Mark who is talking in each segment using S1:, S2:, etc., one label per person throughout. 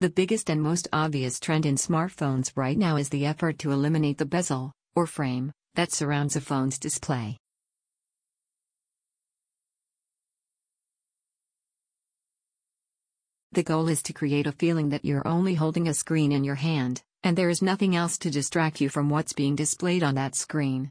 S1: The biggest and most obvious trend in smartphones right now is the effort to eliminate the bezel, or frame, that surrounds a phone's display. The goal is to create a feeling that you're only holding a screen in your hand, and there is nothing else to distract you from what's being displayed on that screen.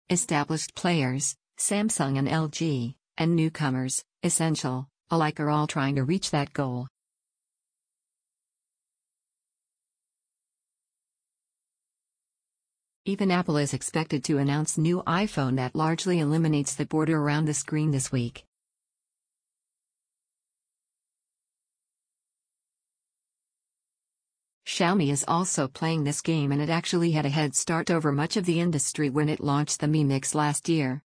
S1: Established players, Samsung and LG, and newcomers, Essential, alike are all trying to reach that goal. Even Apple is expected to announce new iPhone that largely eliminates the border around the screen this week. Xiaomi is also playing this game, and it actually had a head start over much of the industry when it launched the Mi Mix last year.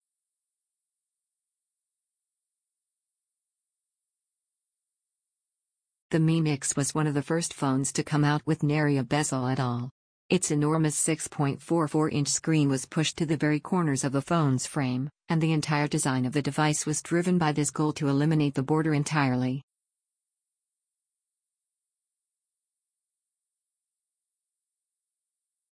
S1: The Mi Mix was one of the first phones to come out with nary a bezel at all. Its enormous 6.44-inch screen was pushed to the very corners of the phone's frame, and the entire design of the device was driven by this goal to eliminate the border entirely.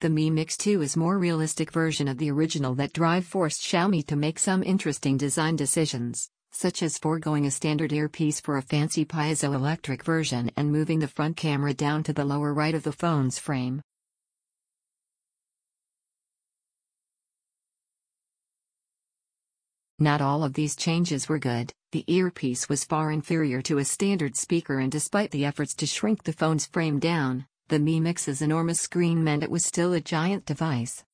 S1: The Mi Mix 2 is a more realistic version of the original that forced Xiaomi to make some interesting design decisions, such as foregoing a standard earpiece for a fancy piezoelectric version and moving the front camera down to the lower right of the phone's frame. Not all of these changes were good. The earpiece was far inferior to a standard speaker, and despite the efforts to shrink the phone's frame down, the Mi Mix's enormous screen meant it was still a giant device.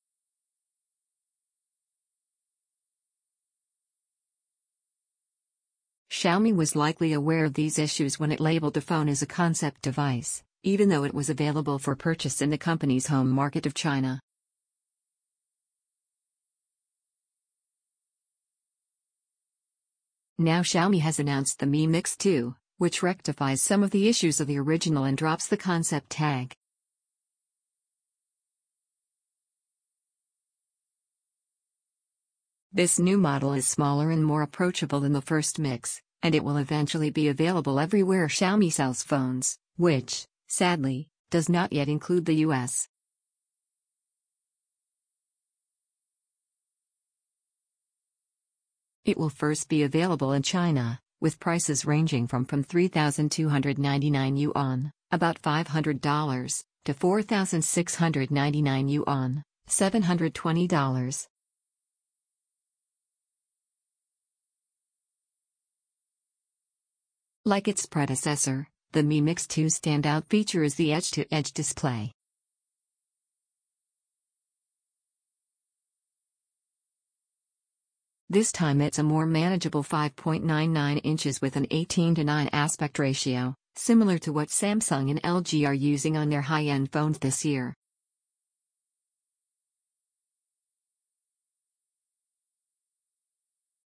S1: Xiaomi was likely aware of these issues when it labeled the phone as a concept device, even though it was available for purchase in the company's home market of China. Now Xiaomi has announced the Mi Mix 2, which rectifies some of the issues of the original and drops the concept tag. This new model is smaller and more approachable than the first Mix, and it will eventually be available everywhere Xiaomi sells phones, which, sadly, does not yet include the US. It will first be available in China, with prices ranging from 3,299 yuan, about $500, to 4,699 yuan, $720. Like its predecessor, the Mi Mix 2's standout feature is the edge-to-edge display. This time it's a more manageable 5.99 inches with an 18:9 aspect ratio, similar to what Samsung and LG are using on their high-end phones this year.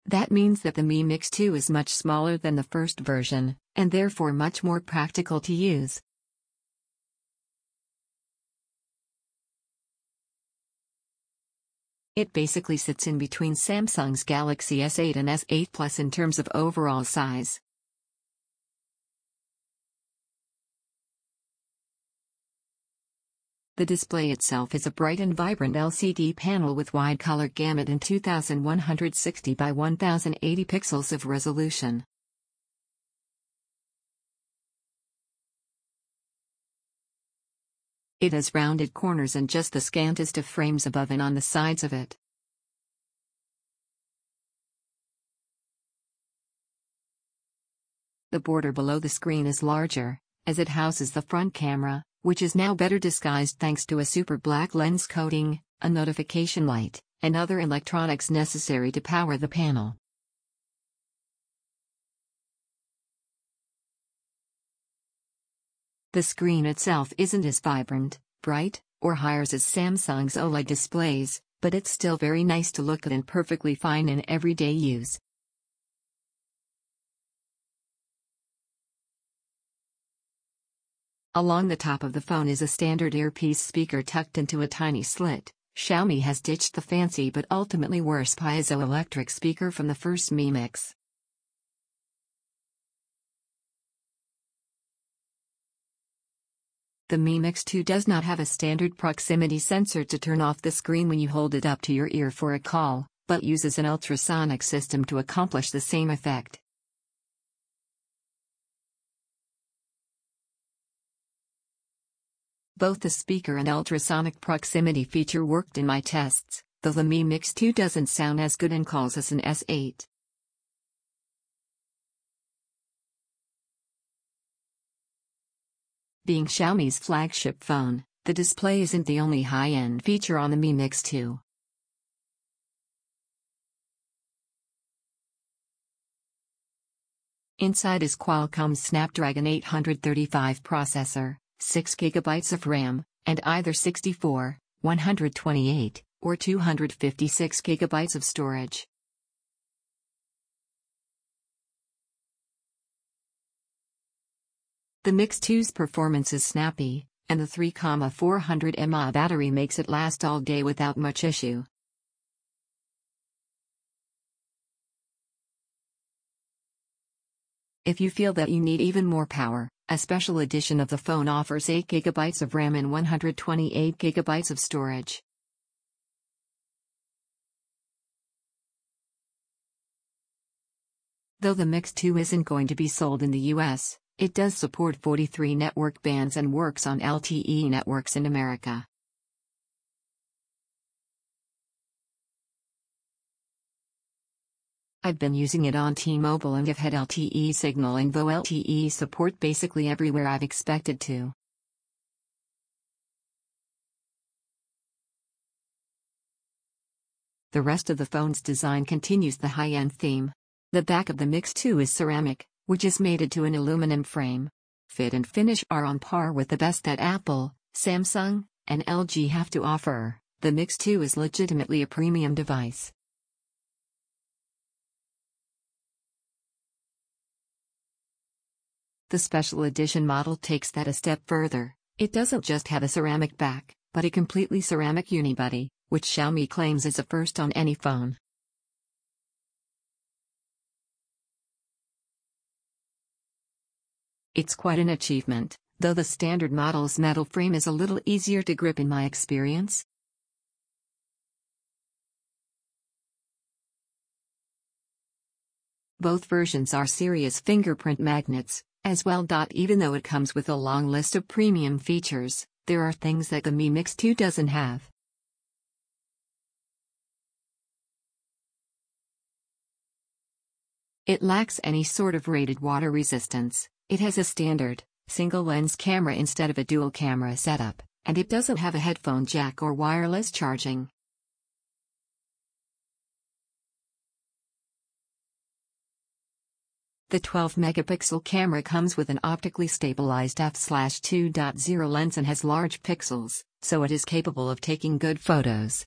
S1: That means that the Mi Mix 2 is much smaller than the first version, and therefore much more practical to use. It basically sits in between Samsung's Galaxy S8 and S8 Plus in terms of overall size. The display itself is a bright and vibrant LCD panel with wide color gamut and 2160 by 1080 pixels of resolution. It has rounded corners and just the scantest of frames above and on the sides of it. The border below the screen is larger, as it houses the front camera, which is now better disguised thanks to a super black lens coating, a notification light, and other electronics necessary to power the panel. The screen itself isn't as vibrant, bright, or high as Samsung's OLED displays, but it's still very nice to look at and perfectly fine in everyday use. Along the top of the phone is a standard earpiece speaker tucked into a tiny slit. Xiaomi has ditched the fancy but ultimately worse piezoelectric speaker from the first Mi Mix. The Mi Mix 2 does not have a standard proximity sensor to turn off the screen when you hold it up to your ear for a call, but uses an ultrasonic system to accomplish the same effect. Both the speaker and ultrasonic proximity feature worked in my tests, though the Mi Mix 2 doesn't sound as good in calls as an S8. Being Xiaomi's flagship phone, the display isn't the only high-end feature on the Mi Mix 2. Inside is Qualcomm's Snapdragon 835 processor, 6GB of RAM, and either 64, 128, or 256GB of storage. The Mix 2's performance is snappy, and the 3,400 mAh battery makes it last all day without much issue. If you feel that you need even more power, a special edition of the phone offers 8GB of RAM and 128GB of storage. Though the Mix 2 isn't going to be sold in the US, it does support 43 network bands and works on LTE networks in America. I've been using it on T-Mobile and have had LTE signal and VoLTE support basically everywhere I've expected to. The rest of the phone's design continues the high-end theme. The back of the Mix 2 is ceramic, which is mated to an aluminum frame. Fit and finish are on par with the best that Apple, Samsung, and LG have to offer. The Mix 2 is legitimately a premium device. The special edition model takes that a step further. It doesn't just have a ceramic back, but a completely ceramic unibody, which Xiaomi claims is a first on any phone. It's quite an achievement, though the standard model's metal frame is a little easier to grip in my experience. Both versions are serious fingerprint magnets, as well. Even though it comes with a long list of premium features, there are things that the Mi Mix 2 doesn't have. It lacks any sort of rated water resistance. It has a standard, single-lens camera instead of a dual-camera setup, and it doesn't have a headphone jack or wireless charging. The 12-megapixel camera comes with an optically stabilized f/2.0 lens and has large pixels, so it is capable of taking good photos.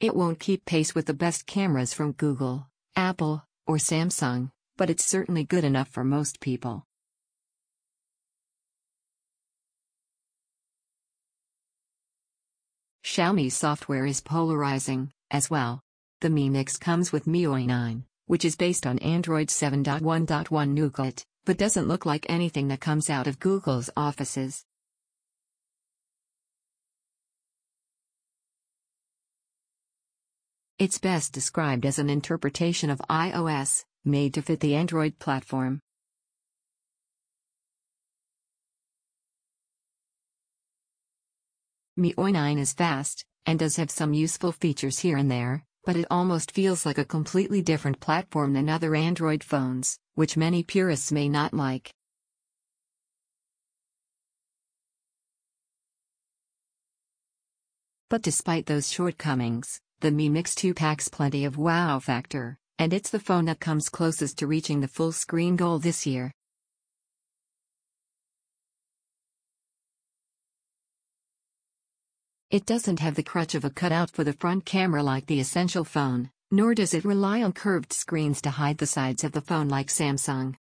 S1: It won't keep pace with the best cameras from Google, Apple, or Samsung, but it's certainly good enough for most people. Xiaomi's software is polarizing, as well. The Mi Mix comes with MIUI 9, which is based on Android 7.1.1 Nougat, but doesn't look like anything that comes out of Google's offices. It's best described as an interpretation of iOS, made to fit the Android platform. MIUI 9 is fast, and does have some useful features here and there, but it almost feels like a completely different platform than other Android phones, which many purists may not like. But despite those shortcomings, the Mi Mix 2 packs plenty of wow factor, and it's the phone that comes closest to reaching the full screen goal this year. It doesn't have the crutch of a cutout for the front camera like the Essential phone, nor does it rely on curved screens to hide the sides of the phone like Samsung.